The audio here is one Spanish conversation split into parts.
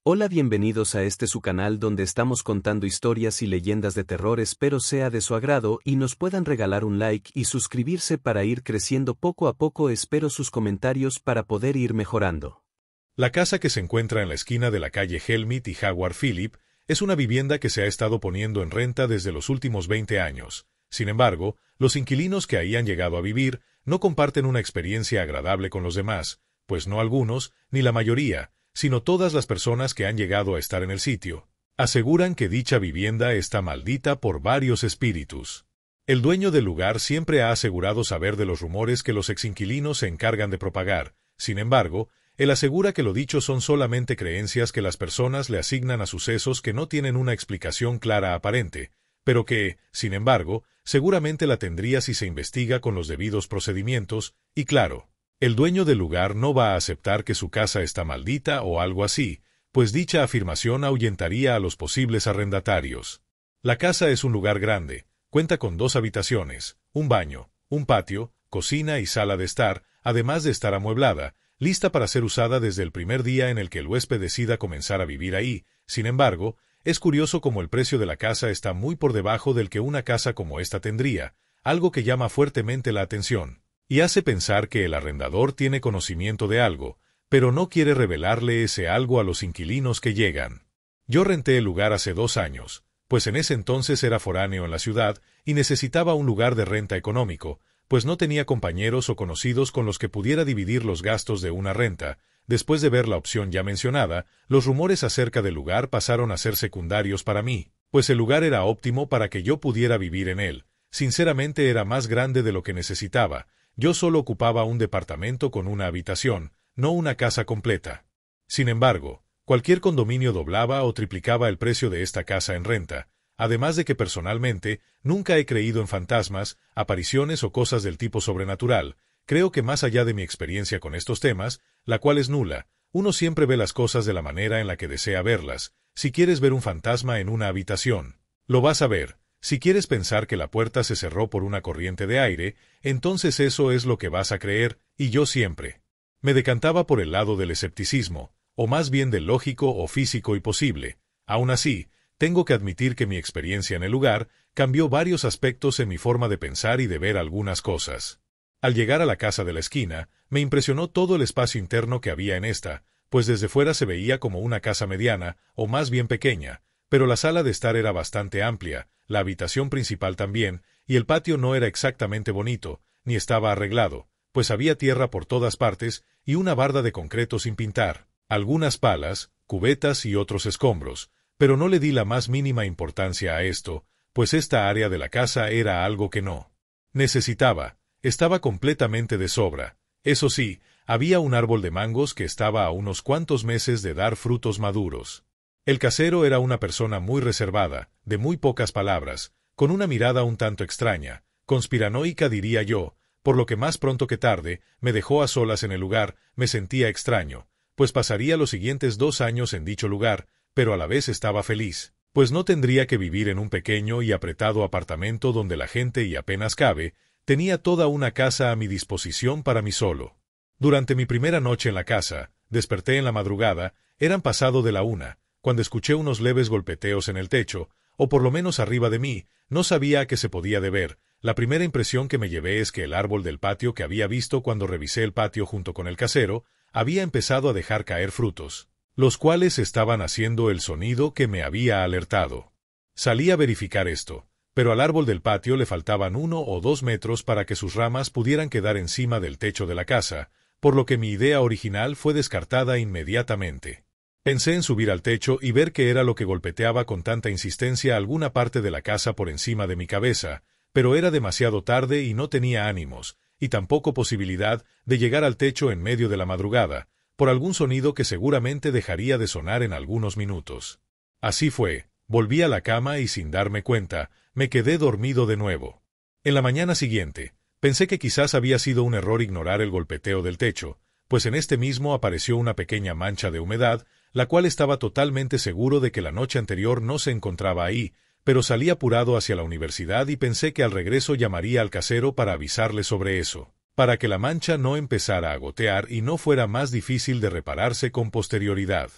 Hola, bienvenidos a su canal donde estamos contando historias y leyendas de terror. Espero sea de su agrado y nos puedan regalar un like y suscribirse para ir creciendo poco a poco. Espero sus comentarios para poder ir mejorando. La casa que se encuentra en la esquina de la calle Helmut y Howard Phillip es una vivienda que se ha estado poniendo en renta desde los últimos 20 años. Sin embargo, los inquilinos que ahí han llegado a vivir no comparten una experiencia agradable con los demás, pues no algunos, ni la mayoría, sino todas las personas que han llegado a estar en el sitio, aseguran que dicha vivienda está maldita por varios espíritus. El dueño del lugar siempre ha asegurado saber de los rumores que los exinquilinos se encargan de propagar. Sin embargo, él asegura que lo dicho son solamente creencias que las personas le asignan a sucesos que no tienen una explicación clara aparente, pero que, sin embargo, seguramente la tendría si se investiga con los debidos procedimientos, y claro, el dueño del lugar no va a aceptar que su casa está maldita o algo así, pues dicha afirmación ahuyentaría a los posibles arrendatarios. La casa es un lugar grande, cuenta con 2 habitaciones, un baño, un patio, cocina y sala de estar, además de estar amueblada, lista para ser usada desde el primer día en el que el huésped decida comenzar a vivir ahí. Sin embargo, es curioso como el precio de la casa está muy por debajo del que una casa como esta tendría, algo que llama fuertemente la atención, y hace pensar que el arrendador tiene conocimiento de algo, pero no quiere revelarle ese algo a los inquilinos que llegan. Yo renté el lugar hace 2 años, pues en ese entonces era foráneo en la ciudad y necesitaba un lugar de renta económico, pues no tenía compañeros o conocidos con los que pudiera dividir los gastos de una renta. Después de ver la opción ya mencionada, los rumores acerca del lugar pasaron a ser secundarios para mí, pues el lugar era óptimo para que yo pudiera vivir en él. Sinceramente era más grande de lo que necesitaba. Yo solo ocupaba un departamento con una habitación, no una casa completa. Sin embargo, cualquier condominio doblaba o triplicaba el precio de esta casa en renta, además de que personalmente nunca he creído en fantasmas, apariciones o cosas del tipo sobrenatural. Creo que más allá de mi experiencia con estos temas, la cual es nula, uno siempre ve las cosas de la manera en la que desea verlas. Si quieres ver un fantasma en una habitación, lo vas a ver. Si quieres pensar que la puerta se cerró por una corriente de aire, entonces eso es lo que vas a creer, y yo siempre me decantaba por el lado del escepticismo, o más bien del lógico o físico y posible. Aún así, tengo que admitir que mi experiencia en el lugar cambió varios aspectos en mi forma de pensar y de ver algunas cosas. Al llegar a la casa de la esquina, me impresionó todo el espacio interno que había en esta, pues desde fuera se veía como una casa mediana, o más bien pequeña, pero la sala de estar era bastante amplia, la habitación principal también, y el patio no era exactamente bonito, ni estaba arreglado, pues había tierra por todas partes y una barda de concreto sin pintar, algunas palas, cubetas y otros escombros, pero no le di la más mínima importancia a esto, pues esta área de la casa era algo que no necesitaba, estaba completamente de sobra. Eso sí, había un árbol de mangos que estaba a unos cuantos meses de dar frutos maduros. El casero era una persona muy reservada, de muy pocas palabras, con una mirada un tanto extraña, conspiranoica diría yo, por lo que más pronto que tarde me dejó a solas en el lugar. Me sentía extraño, pues pasaría los siguientes 2 años en dicho lugar, pero a la vez estaba feliz, pues no tendría que vivir en un pequeño y apretado apartamento donde la gente y apenas cabe. Tenía toda una casa a mi disposición para mí solo. Durante mi primera noche en la casa, desperté en la madrugada, eran pasado de la 1, cuando escuché unos leves golpeteos en el techo, o por lo menos arriba de mí. No sabía a qué se podía deber. La primera impresión que me llevé es que el árbol del patio que había visto cuando revisé el patio junto con el casero, había empezado a dejar caer frutos, los cuales estaban haciendo el sonido que me había alertado. Salí a verificar esto, pero al árbol del patio le faltaban 1 o 2 metros para que sus ramas pudieran quedar encima del techo de la casa, por lo que mi idea original fue descartada inmediatamente. Pensé en subir al techo y ver qué era lo que golpeteaba con tanta insistencia alguna parte de la casa por encima de mi cabeza, pero era demasiado tarde y no tenía ánimos, y tampoco posibilidad de llegar al techo en medio de la madrugada, por algún sonido que seguramente dejaría de sonar en algunos minutos. Así fue, volví a la cama y sin darme cuenta, me quedé dormido de nuevo. En la mañana siguiente, pensé que quizás había sido un error ignorar el golpeteo del techo, pues en este mismo apareció una pequeña mancha de humedad, la cual estaba totalmente seguro de que la noche anterior no se encontraba ahí, pero salí apurado hacia la universidad y pensé que al regreso llamaría al casero para avisarle sobre eso, para que la mancha no empezara a gotear y no fuera más difícil de repararse con posterioridad.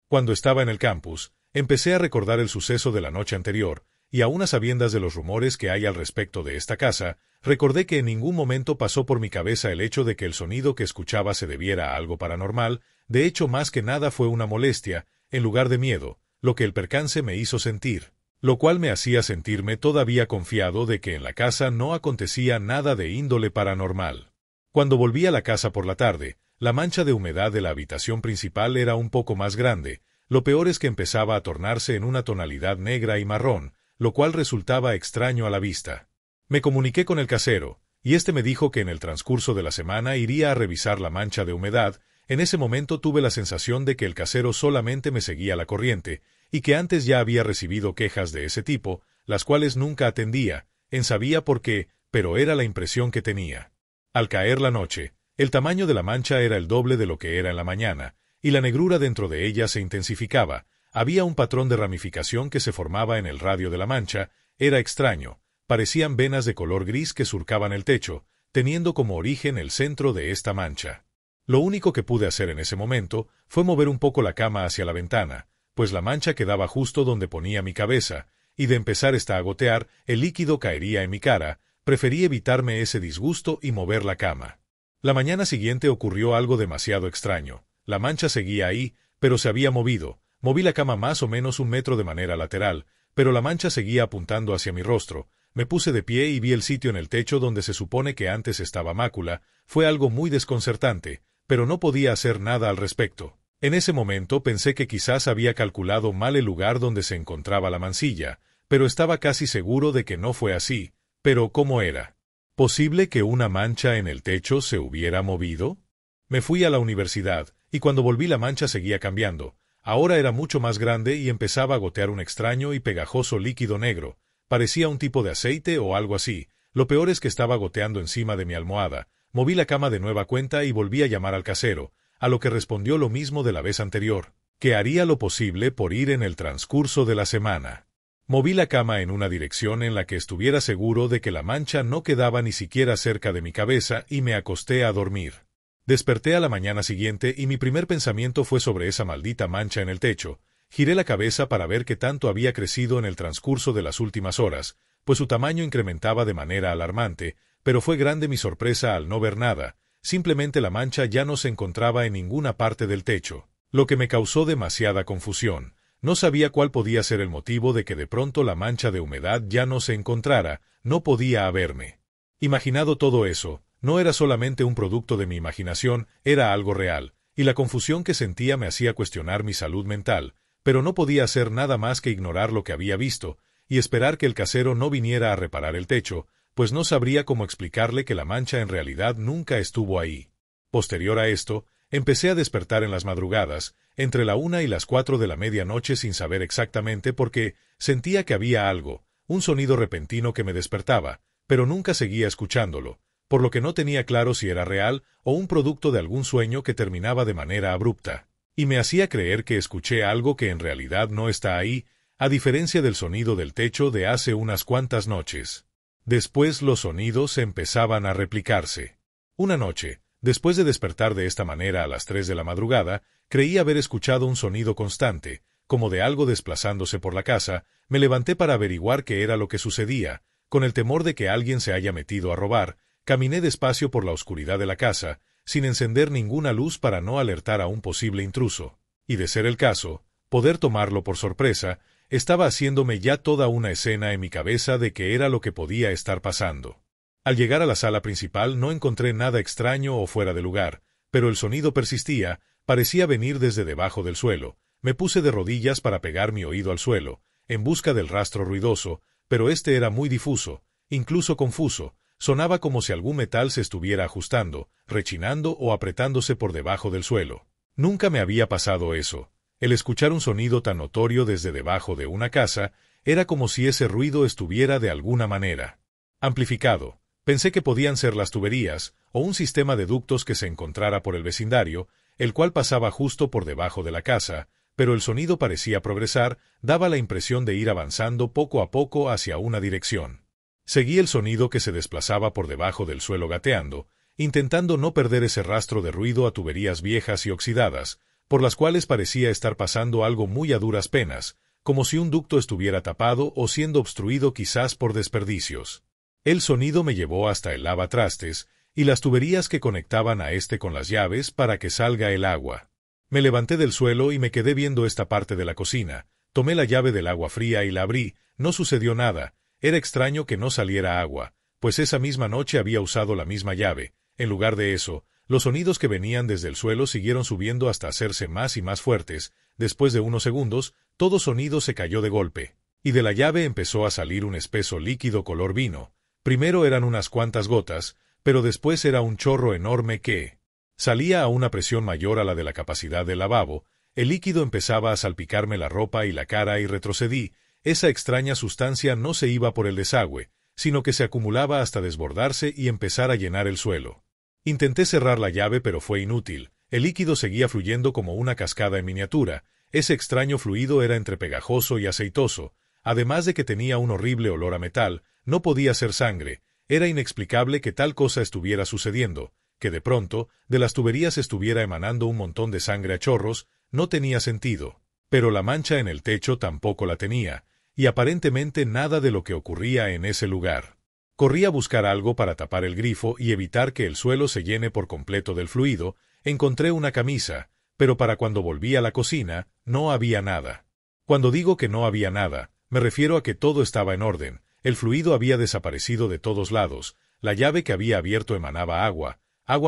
Cuando estaba en el campus, empecé a recordar el suceso de la noche anterior, y aun a sabiendas de los rumores que hay al respecto de esta casa, recordé que en ningún momento pasó por mi cabeza el hecho de que el sonido que escuchaba se debiera a algo paranormal. De hecho, más que nada fue una molestia, en lugar de miedo, lo que el percance me hizo sentir, lo cual me hacía sentirme todavía confiado de que en la casa no acontecía nada de índole paranormal. Cuando volví a la casa por la tarde, la mancha de humedad de la habitación principal era un poco más grande. Lo peor es que empezaba a tornarse en una tonalidad negra y marrón, lo cual resultaba extraño a la vista. Me comuniqué con el casero, y este me dijo que en el transcurso de la semana iría a revisar la mancha de humedad. En ese momento tuve la sensación de que el casero solamente me seguía la corriente, y que antes ya había recibido quejas de ese tipo, las cuales nunca atendía, en sabía por qué, pero era la impresión que tenía. Al caer la noche, el tamaño de la mancha era el doble de lo que era en la mañana, y la negrura dentro de ella se intensificaba. Había un patrón de ramificación que se formaba en el radio de la mancha. Era extraño, parecían venas de color gris que surcaban el techo, teniendo como origen el centro de esta mancha. Lo único que pude hacer en ese momento fue mover un poco la cama hacia la ventana, pues la mancha quedaba justo donde ponía mi cabeza, y de empezar esta a gotear, el líquido caería en mi cara. Preferí evitarme ese disgusto y mover la cama. La mañana siguiente ocurrió algo demasiado extraño. La mancha seguía ahí, pero se había movido. Moví la cama más o menos 1 metro de manera lateral, pero la mancha seguía apuntando hacia mi rostro. Me puse de pie y vi el sitio en el techo donde se supone que antes estaba mácula. Fue algo muy desconcertante, pero no podía hacer nada al respecto. En ese momento pensé que quizás había calculado mal el lugar donde se encontraba la mancilla, pero estaba casi seguro de que no fue así. Pero ¿cómo era posible que una mancha en el techo se hubiera movido? Me fui a la universidad, y cuando volví la mancha seguía cambiando. Ahora era mucho más grande y empezaba a gotear un extraño y pegajoso líquido negro. Parecía un tipo de aceite o algo así. Lo peor es que estaba goteando encima de mi almohada. Moví la cama de nueva cuenta y volví a llamar al casero, a lo que respondió lo mismo de la vez anterior, que haría lo posible por ir en el transcurso de la semana. Moví la cama en una dirección en la que estuviera seguro de que la mancha no quedaba ni siquiera cerca de mi cabeza y me acosté a dormir. Desperté a la mañana siguiente y mi primer pensamiento fue sobre esa maldita mancha en el techo. Giré la cabeza para ver qué tanto había crecido en el transcurso de las últimas horas, pues su tamaño incrementaba de manera alarmante, pero fue grande mi sorpresa al no ver nada. Simplemente la mancha ya no se encontraba en ninguna parte del techo, lo que me causó demasiada confusión. No sabía cuál podía ser el motivo de que de pronto la mancha de humedad ya no se encontrara. No podía haberme imaginado todo eso. No era solamente un producto de mi imaginación, era algo real, y la confusión que sentía me hacía cuestionar mi salud mental, pero no podía hacer nada más que ignorar lo que había visto, y esperar que el casero no viniera a reparar el techo, pues no sabría cómo explicarle que la mancha en realidad nunca estuvo ahí. Posterior a esto, empecé a despertar en las madrugadas, entre la 1 y las 4 de la medianoche sin saber exactamente por qué. Sentía que había algo, un sonido repentino que me despertaba, pero nunca seguía escuchándolo, por lo que no tenía claro si era real o un producto de algún sueño que terminaba de manera abrupta, y me hacía creer que escuché algo que en realidad no está ahí, a diferencia del sonido del techo de hace unas cuantas noches. Después los sonidos empezaban a replicarse. Una noche, después de despertar de esta manera a las 3 de la madrugada, creí haber escuchado un sonido constante, como de algo desplazándose por la casa. Me levanté para averiguar qué era lo que sucedía. Con el temor de que alguien se haya metido a robar, caminé despacio por la oscuridad de la casa, sin encender ninguna luz para no alertar a un posible intruso, y de ser el caso, poder tomarlo por sorpresa. Estaba haciéndome ya toda una escena en mi cabeza de qué era lo que podía estar pasando. Al llegar a la sala principal no encontré nada extraño o fuera de lugar, pero el sonido persistía, parecía venir desde debajo del suelo. Me puse de rodillas para pegar mi oído al suelo, en busca del rastro ruidoso, pero este era muy difuso, incluso confuso. Sonaba como si algún metal se estuviera ajustando, rechinando o apretándose por debajo del suelo. Nunca me había pasado eso. El escuchar un sonido tan notorio desde debajo de una casa era como si ese ruido estuviera de alguna manera amplificado. Pensé que podían ser las tuberías o un sistema de ductos que se encontrara por el vecindario, el cual pasaba justo por debajo de la casa, pero el sonido parecía progresar, daba la impresión de ir avanzando poco a poco hacia una dirección. Seguí el sonido que se desplazaba por debajo del suelo gateando, intentando no perder ese rastro de ruido a tuberías viejas y oxidadas. por las cuales parecía estar pasando algo muy a duras penas, como si un ducto estuviera tapado o siendo obstruido quizás por desperdicios. El sonido me llevó hasta el lavatrastes y las tuberías que conectaban a este con las llaves para que salga el agua. Me levanté del suelo y me quedé viendo esta parte de la cocina. Tomé la llave del agua fría y la abrí. No sucedió nada. Era extraño que no saliera agua, pues esa misma noche había usado la misma llave. En lugar de eso, los sonidos que venían desde el suelo siguieron subiendo hasta hacerse más y más fuertes. Después de unos segundos, todo sonido se cayó de golpe, y de la llave empezó a salir un espeso líquido color vino. Primero eran unas cuantas gotas, pero después era un chorro enorme que salía a una presión mayor a la de la capacidad del lavabo. El líquido empezaba a salpicarme la ropa y la cara y retrocedí. Esa extraña sustancia no se iba por el desagüe, sino que se acumulaba hasta desbordarse y empezar a llenar el suelo. Intenté cerrar la llave pero fue inútil. El líquido seguía fluyendo como una cascada en miniatura. Ese extraño fluido era entre pegajoso y aceitoso, además de que tenía un horrible olor a metal. No podía ser sangre. Era inexplicable que tal cosa estuviera sucediendo, que de pronto, de las tuberías estuviera emanando un montón de sangre a chorros. No tenía sentido. Pero la mancha en el techo tampoco la tenía, y aparentemente nada de lo que ocurría en ese lugar. Corrí a buscar algo para tapar el grifo y evitar que el suelo se llene por completo del fluido. Encontré una camisa, pero para cuando volví a la cocina, no había nada. Cuando digo que no había nada, me refiero a que todo estaba en orden. El fluido había desaparecido de todos lados. La llave que había abierto emanaba agua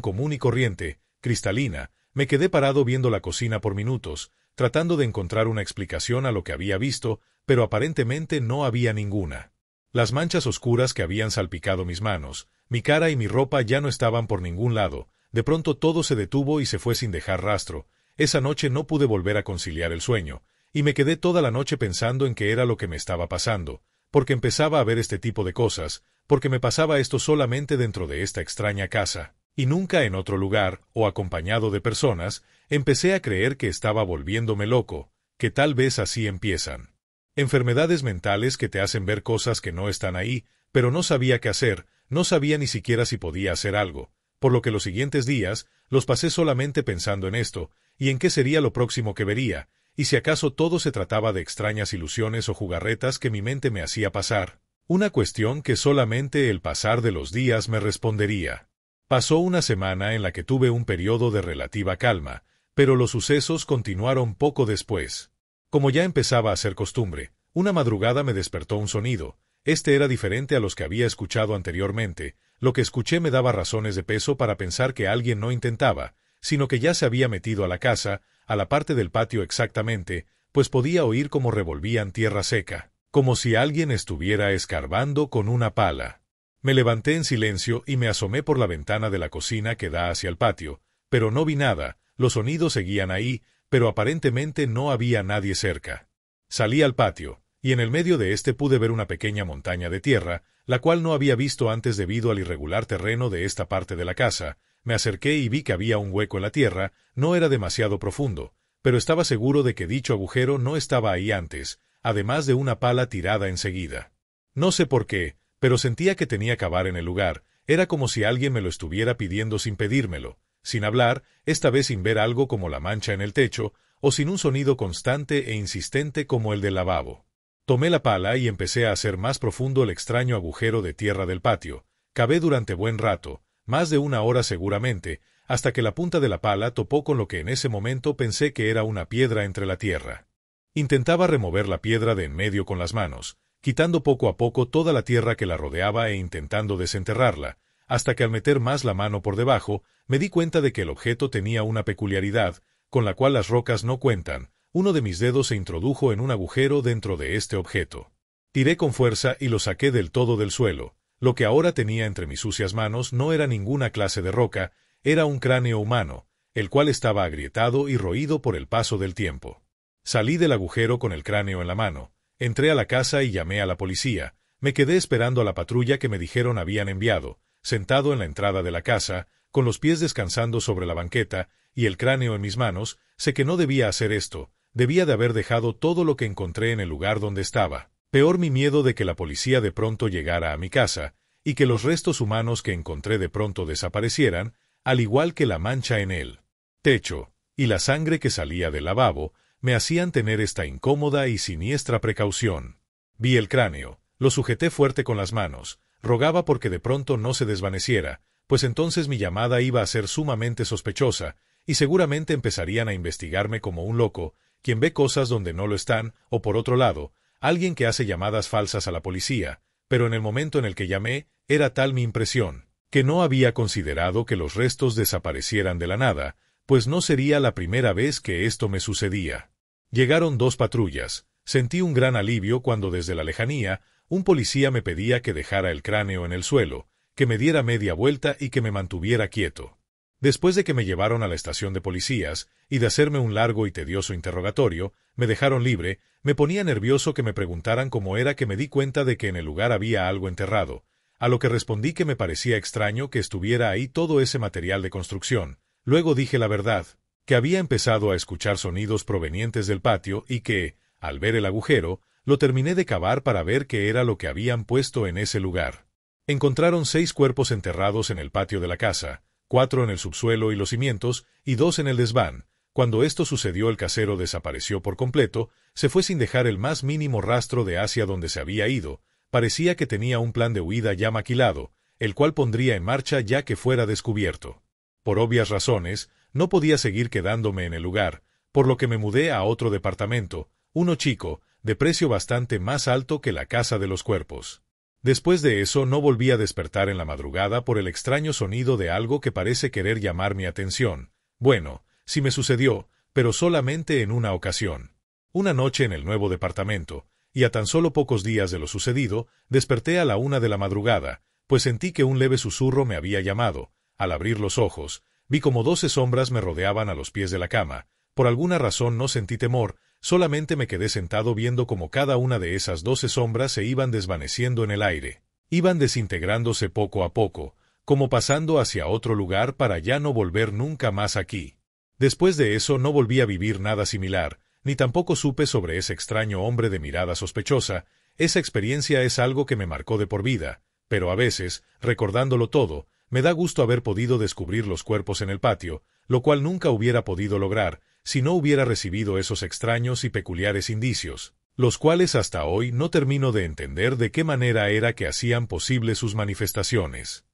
común y corriente, cristalina. Me quedé parado viendo la cocina por minutos, tratando de encontrar una explicación a lo que había visto, pero aparentemente no había ninguna. Las manchas oscuras que habían salpicado mis manos, mi cara y mi ropa ya no estaban por ningún lado. De pronto todo se detuvo y se fue sin dejar rastro. Esa noche no pude volver a conciliar el sueño, y me quedé toda la noche pensando en qué era lo que me estaba pasando, porque empezaba a ver este tipo de cosas, porque me pasaba esto solamente dentro de esta extraña casa, y nunca en otro lugar, o acompañado de personas. Empecé a creer que estaba volviéndome loco, que tal vez así empiezan. Enfermedades mentales que te hacen ver cosas que no están ahí, pero no sabía qué hacer, no sabía ni siquiera si podía hacer algo, por lo que los siguientes días los pasé solamente pensando en esto, y en qué sería lo próximo que vería, y si acaso todo se trataba de extrañas ilusiones o jugarretas que mi mente me hacía pasar. Una cuestión que solamente el pasar de los días me respondería. Pasó una semana en la que tuve un periodo de relativa calma, pero los sucesos continuaron poco después. Como ya empezaba a ser costumbre, una madrugada me despertó un sonido. Este era diferente a los que había escuchado anteriormente. Lo que escuché me daba razones de peso para pensar que alguien no intentaba, sino que ya se había metido a la casa, a la parte del patio exactamente, pues podía oír cómo revolvían tierra seca, como si alguien estuviera escarbando con una pala. Me levanté en silencio y me asomé por la ventana de la cocina que da hacia el patio, pero no vi nada. Los sonidos seguían ahí, pero aparentemente no había nadie cerca. Salí al patio, y en el medio de este pude ver una pequeña montaña de tierra, la cual no había visto antes debido al irregular terreno de esta parte de la casa. Me acerqué y vi que había un hueco en la tierra. No era demasiado profundo, pero estaba seguro de que dicho agujero no estaba ahí antes, además de una pala tirada enseguida. No sé por qué, pero sentía que tenía que cavar en el lugar. Era como si alguien me lo estuviera pidiendo sin pedírmelo, sin hablar, esta vez sin ver algo como la mancha en el techo, o sin un sonido constante e insistente como el del lavabo. Tomé la pala y empecé a hacer más profundo el extraño agujero de tierra del patio. Cavé durante buen rato, más de una hora seguramente, hasta que la punta de la pala topó con lo que en ese momento pensé que era una piedra entre la tierra. Intentaba remover la piedra de en medio con las manos, quitando poco a poco toda la tierra que la rodeaba e intentando desenterrarla, hasta que al meter más la mano por debajo, me di cuenta de que el objeto tenía una peculiaridad, con la cual las rocas no cuentan. Uno de mis dedos se introdujo en un agujero dentro de este objeto. Tiré con fuerza y lo saqué del todo del suelo. Lo que ahora tenía entre mis sucias manos no era ninguna clase de roca, era un cráneo humano, el cual estaba agrietado y roído por el paso del tiempo. Salí del agujero con el cráneo en la mano, entré a la casa y llamé a la policía. Me quedé esperando a la patrulla que me dijeron habían enviado, sentado en la entrada de la casa, con los pies descansando sobre la banqueta y el cráneo en mis manos. Sé que no debía hacer esto, debía de haber dejado todo lo que encontré en el lugar donde estaba. Peor mi miedo de que la policía de pronto llegara a mi casa, y que los restos humanos que encontré de pronto desaparecieran, al igual que la mancha en el techo. y la sangre que salía del lavabo me hacían tener esta incómoda y siniestra precaución. Vi el cráneo, lo sujeté fuerte con las manos, rogaba porque de pronto no se desvaneciera, pues entonces mi llamada iba a ser sumamente sospechosa, y seguramente empezarían a investigarme como un loco, quien ve cosas donde no lo están, o por otro lado, alguien que hace llamadas falsas a la policía, pero en el momento en el que llamé, era tal mi impresión, que no había considerado que los restos desaparecieran de la nada, pues no sería la primera vez que esto me sucedía. Llegaron 2 patrullas. Sentí un gran alivio cuando desde la lejanía un policía me pedía que dejara el cráneo en el suelo, que me diera media vuelta y que me mantuviera quieto. Después de que me llevaron a la estación de policías y de hacerme un largo y tedioso interrogatorio, me dejaron libre. Me ponía nervioso que me preguntaran cómo era que me di cuenta de que en el lugar había algo enterrado, a lo que respondí que me parecía extraño que estuviera ahí todo ese material de construcción. Luego dije la verdad, que había empezado a escuchar sonidos provenientes del patio y que, al ver el agujero, lo terminé de cavar para ver qué era lo que habían puesto en ese lugar. Encontraron 6 cuerpos enterrados en el patio de la casa, 4 en el subsuelo y los cimientos, y 2 en el desván. Cuando esto sucedió, el casero desapareció por completo, se fue sin dejar el más mínimo rastro de hacia donde se había ido. Parecía que tenía un plan de huida ya maquilado, el cual pondría en marcha ya que fuera descubierto. Por obvias razones, no podía seguir quedándome en el lugar, por lo que me mudé a otro departamento, uno chico, de precio bastante más alto que la casa de los cuerpos. Después de eso no volví a despertar en la madrugada por el extraño sonido de algo que parece querer llamar mi atención. Bueno, sí me sucedió, pero solamente en una ocasión. Una noche en el nuevo departamento, y a tan solo pocos días de lo sucedido, desperté a la 1 de la madrugada, pues sentí que un leve susurro me había llamado. Al abrir los ojos, vi como 12 sombras me rodeaban a los pies de la cama. Por alguna razón no sentí temor, solamente me quedé sentado viendo como cada una de esas 12 sombras se iban desvaneciendo en el aire. Iban desintegrándose poco a poco, como pasando hacia otro lugar para ya no volver nunca más aquí. Después de eso no volví a vivir nada similar, ni tampoco supe sobre ese extraño hombre de mirada sospechosa. Esa experiencia es algo que me marcó de por vida, pero a veces, recordándolo todo, me da gusto haber podido descubrir los cuerpos en el patio, lo cual nunca hubiera podido lograr si no hubiera recibido esos extraños y peculiares indicios, los cuales hasta hoy no termino de entender de qué manera era que hacían posible sus manifestaciones.